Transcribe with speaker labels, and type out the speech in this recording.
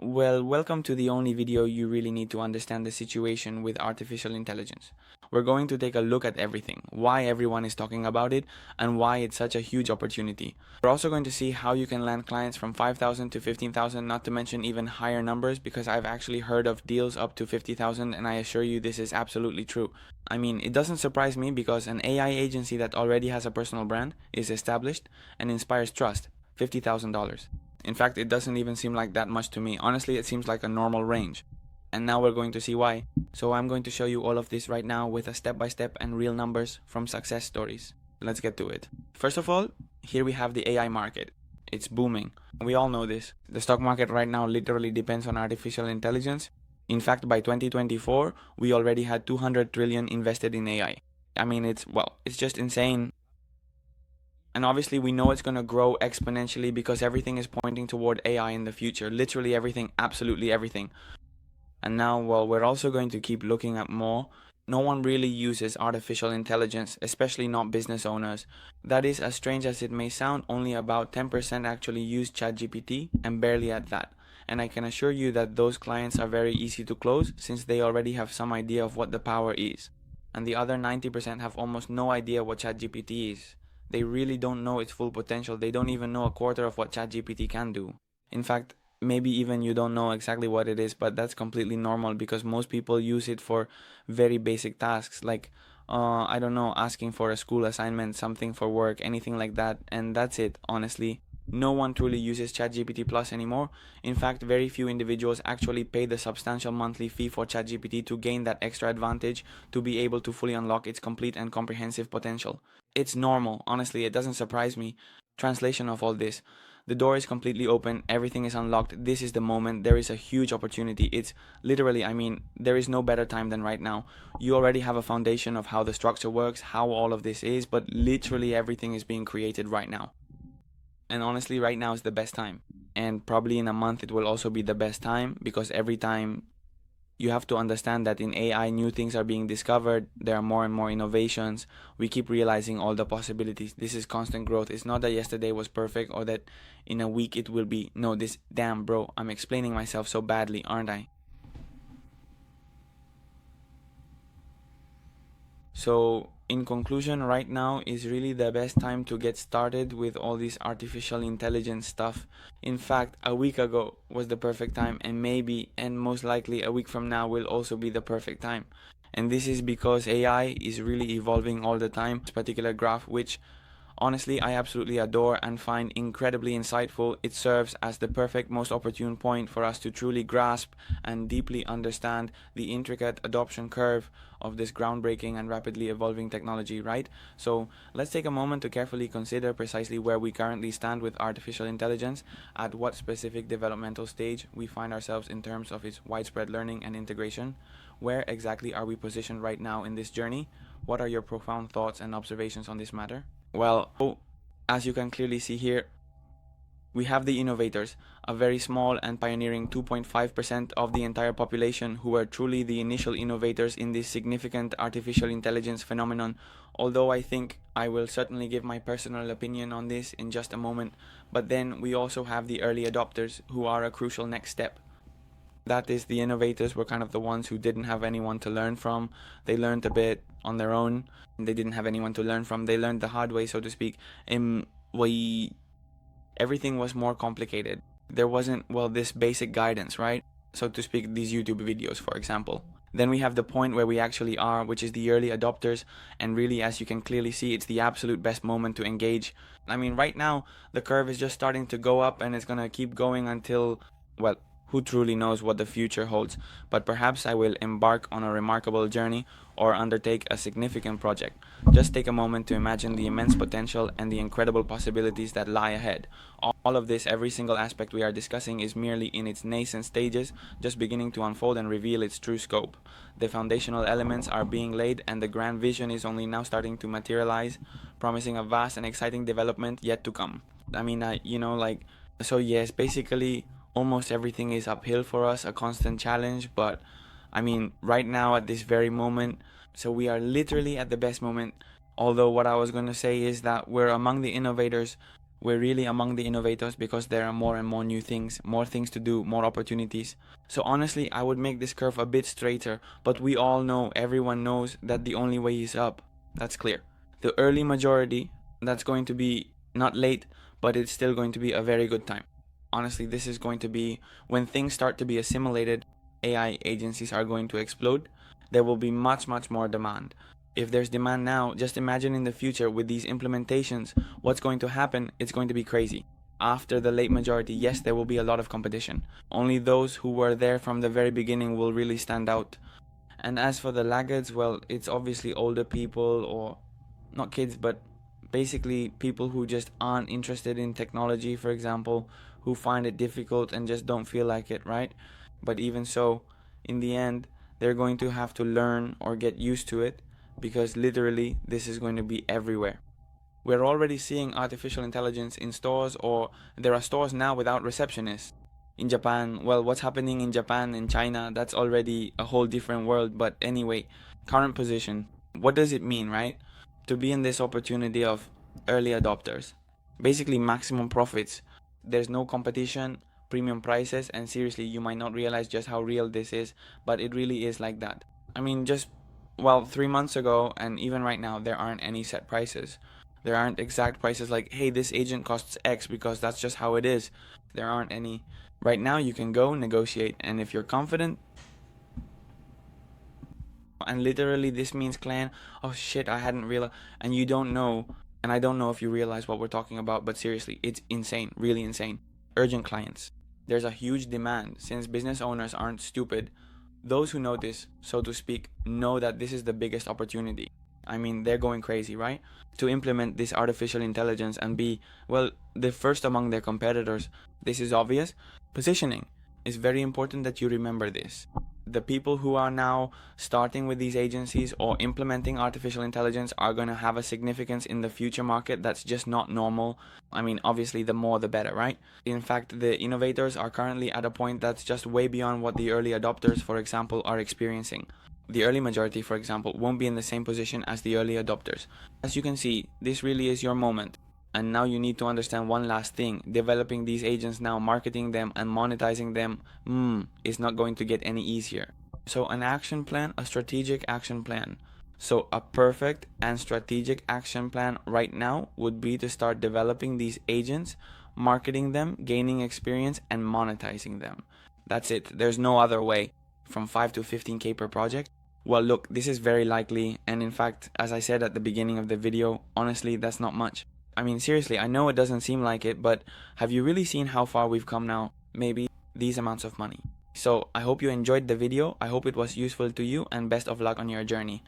Speaker 1: Well, welcome to the only video you really need to understand the situation with artificial intelligence. We're going to take a look at everything, why everyone is talking about it, and why it's such a huge opportunity. We're also going to see how you can land clients from 5,000 to 15,000, not to mention even higher numbers, because I've actually heard of deals up to 50,000, and I assure you this is absolutely true. I mean, it doesn't surprise me because an AI agency that already has a personal brand, is established, and inspires trust, $50,000. In fact, it doesn't even seem like that much to me. Honestly, it seems like a normal range. And now we're going to see why. So I'm going to show you all of this right now with a step-by-step and real numbers from success stories. Let's get to it. First of all, here we have the AI market. It's booming. We all know this. The stock market right now literally depends on artificial intelligence. In fact, by 2024, we already had 200 trillion invested in AI. I mean, it's just insane. And obviously, we know it's going to grow exponentially because everything is pointing toward AI in the future. Literally everything, absolutely everything. And now, well, we're also going to keep looking at more. No one really uses artificial intelligence, especially not business owners. That is, as strange as it may sound, only about 10% actually use ChatGPT, and barely at that. And I can assure you that those clients are very easy to close since they already have some idea of what the power is. And the other 90% have almost no idea what ChatGPT is. They really don't know its full potential. They don't even know a quarter of what ChatGPT can do. In fact, maybe even you don't know exactly what it is, but that's completely normal because most people use it for very basic tasks like I don't know, asking for a school assignment, something for work, anything like that, and that's it. Honestly, no one truly uses ChatGPT Plus anymore. In fact, very few individuals actually pay the substantial monthly fee for ChatGPT to gain that extra advantage to be able to fully unlock its complete and comprehensive potential. It's normal, honestly, it doesn't surprise me. Translation of all this: the door is completely open, everything is unlocked. This is the moment. There is a huge opportunity. It's literally, I mean, there is no better time than right now. You already have a foundation of how the structure works, how all of this is, but literally everything is being created right now. And honestly, right now is the best time. And probably in a month, it will also be the best time because every time you have to understand that in AI, new things are being discovered. There are more and more innovations. We keep realizing all the possibilities. This is constant growth. It's not that yesterday was perfect or that in a week it will be. No, this, damn, bro, I'm explaining myself so badly, aren't I? So, in conclusion, right now is really the best time to get started with all this artificial intelligence stuff. In fact, a week ago was the perfect time, and maybe and most likely a week from now will also be the perfect time. And this is because AI is really evolving all the time. This particular graph, which honestly, I absolutely adore and find incredibly insightful. It serves as the perfect, most opportune point for us to truly grasp and deeply understand the intricate adoption curve of this groundbreaking and rapidly evolving technology, right? So let's take a moment to carefully consider precisely where we currently stand with artificial intelligence, at what specific developmental stage we find ourselves in terms of its widespread learning and integration. Where exactly are we positioned right now in this journey? What are your profound thoughts and observations on this matter? Well, as you can clearly see here, we have the innovators, a very small and pioneering 2.5% of the entire population who were truly the initial innovators in this significant artificial intelligence phenomenon. Although I think I will certainly give my personal opinion on this in just a moment, but then we also have the early adopters who are a crucial next step. That is, the innovators were kind of the ones who didn't have anyone to learn from. They learned a bit on their own. They didn't have anyone to learn from. They learned the hard way, so to speak. We Everything was more complicated. There wasn't, well, this basic guidance, right? So to speak, these YouTube videos, for example. Then we have the point where we actually are, which is the early adopters, and really, as you can clearly see, it's the absolute best moment to engage. I mean, right now, the curve is just starting to go up, and it's gonna keep going until, well, who truly knows what the future holds, but perhaps I will embark on a remarkable journey or undertake a significant project. Just take a moment to imagine the immense potential and the incredible possibilities that lie ahead. All of this, every single aspect we are discussing, is merely in its nascent stages, just beginning to unfold and reveal its true scope. The foundational elements are being laid, and the grand vision is only now starting to materialize, promising a vast and exciting development yet to come. I mean, so yes, basically, almost everything is uphill for us, a constant challenge, but I mean, right now at this very moment, so we are literally at the best moment. Although what I was going to say is that we're among the innovators, We're really among the innovators because there are more and more new things, more things to do, more opportunities. So honestly, I would make this curve a bit straighter, but we all know, everyone knows that the only way is up. That's clear. The early majority, that's going to be not late, but it's still going to be a very good time. Honestly, this is going to be when things start to be assimilated, AI agencies are going to explode. There will be much more demand. If there's demand now, just imagine in the future with these implementations, what's going to happen. It's going to be crazy. After the late majority, yes, there will be a lot of competition. Only those who were there from the very beginning will really stand out. And as for the laggards, well, it's obviously older people, or not kids, but basically people who just aren't interested in technology, for example, who find it difficult and just don't feel like it, right? But even so, in the end, they're going to have to learn or get used to it, because literally this is going to be everywhere. We're already seeing artificial intelligence in stores, or there are stores now without receptionists. In Japan, well, what's happening in Japan and China, that's already a whole different world. But anyway, current position, what does it mean, right? To be in this opportunity of early adopters, basically maximum profits. There's no competition, premium prices, and seriously, you might not realize just how real this is, but it really is like that. I mean, just, well, 3 months ago and even right now, there aren't any set prices. There aren't exact prices like, hey, this agent costs X, because that's just how it is. There aren't any. Right now, you can go negotiate, and if you're confident, and literally this means, clan, oh shit, I hadn't realized, and you don't know, and I don't know if you realize what we're talking about, but seriously, it's insane, really insane. Urgent clients. There's a huge demand since business owners aren't stupid. Those who know this, so to speak, know that this is the biggest opportunity. I mean, they're going crazy, right? To implement this artificial intelligence and be, well, the first among their competitors. This is obvious. Positioning. It's very important that you remember this. The people who are now starting with these agencies or implementing artificial intelligence are going to have a significance in the future market that's just not normal. I mean, obviously, the more the better, right? In fact, the innovators are currently at a point that's just way beyond what the early adopters, for example, are experiencing. The early majority, for example, won't be in the same position as the early adopters. As you can see, this really is your moment. And now you need to understand one last thing. Developing these agents now, marketing them and monetizing them, is not going to get any easier. So an action plan, a strategic action plan. So a perfect and strategic action plan right now would be to start developing these agents, marketing them, gaining experience, and monetizing them. That's it. There's no other way. From 5 to 15K per project. Well, look, this is very likely, and in fact, as I said at the beginning of the video, honestly, that's not much. I mean, seriously, I know it doesn't seem like it, but have you really seen how far we've come now? Maybe these amounts of money. So I hope you enjoyed the video. I hope it was useful to you, and best of luck on your journey.